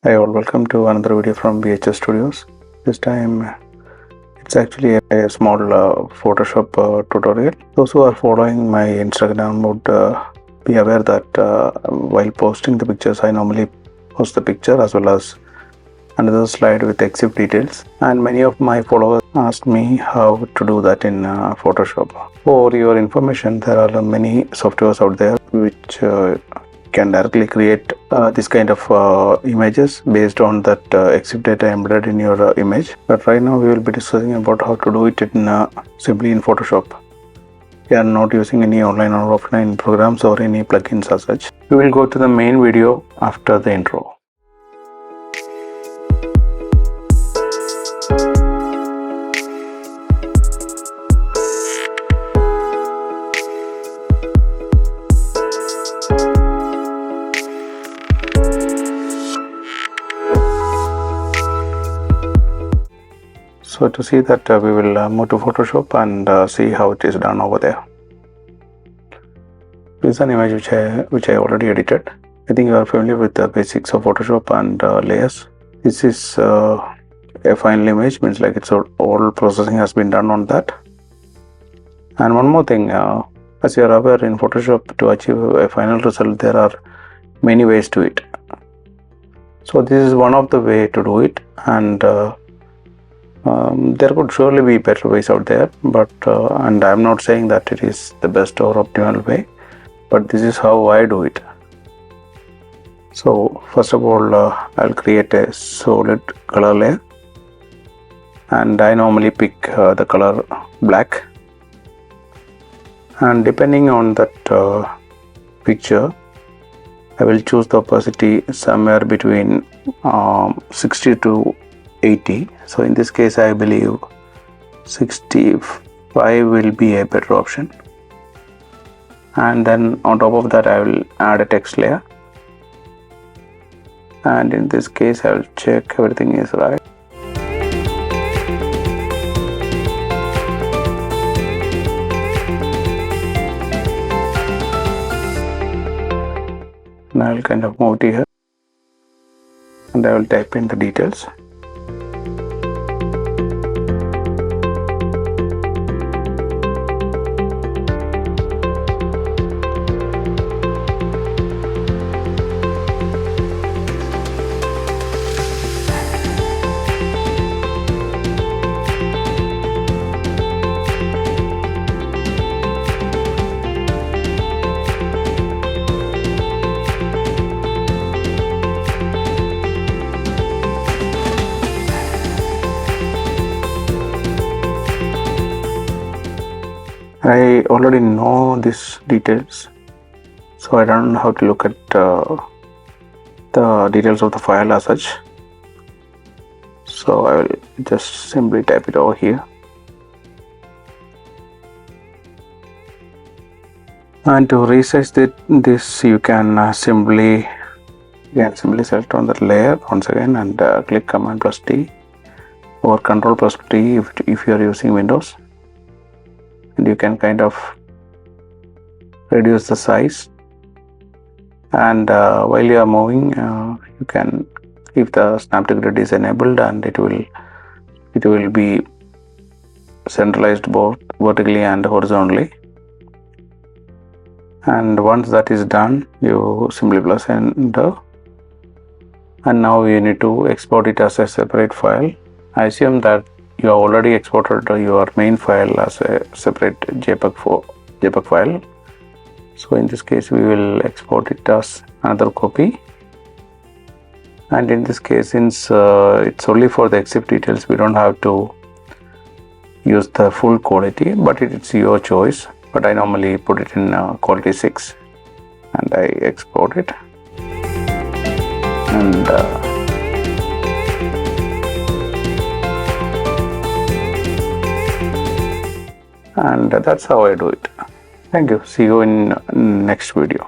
Hi all, welcome to another video from VHS Studios. This time it's actually a small Photoshop tutorial. Those who are following my Instagram would be aware that while posting the pictures, I normally post the picture as well as another slide with exif details, and many of my followers asked me how to do that in Photoshop. For your information, there are many softwares out there which can directly create this kind of images based on that exif data embedded in your image. But right now we will be discussing about how to do it in simply in Photoshop. We are not using any online or offline programs or any plugins as such. We will go to the main video after the intro. So to see that, we will move to Photoshop and see how it is done over there. This is an image which I already edited. I think you are familiar with the basics of Photoshop and layers. This is a final image, means like it's all processing has been done on that. And one more thing, as you are aware, in Photoshop, to achieve a final result, there are many ways to it. So this is one of the way to do it, and there could surely be better ways out there, but and I'm not saying that it is the best or optimal way, but this is how I do it. So first of all, I'll create a solid color layer, and I normally pick the color black, and depending on that picture, I will choose the opacity somewhere between 60 to 80. So in this case, I believe 65 will be a better option. And then on top of that, I will add a text layer. And in this case, I will check everything is right. And I will kind of move it here. And I will type in the details. I already know these details, so I don't have to look at the details of the file as such. So I will just simply type it over here. And to resize this, you can simply select on that layer once again and click Command plus T or Control plus T if you are using Windows. And you can kind of reduce the size, and while you are moving, you can, if the snap to grid is enabled, and it will be centralized both vertically and horizontally. And once that is done, you simply press enter, and now you need to export it as a separate file. I assume that you have already exported your main file as a separate JPEG file. So in this case, we will export it as another copy. And in this case, since it's only for the exif details, we don't have to use the full quality, but it's your choice. But I normally put it in quality 6, and I export it. And that's how I do it. Thank you. See you in next video.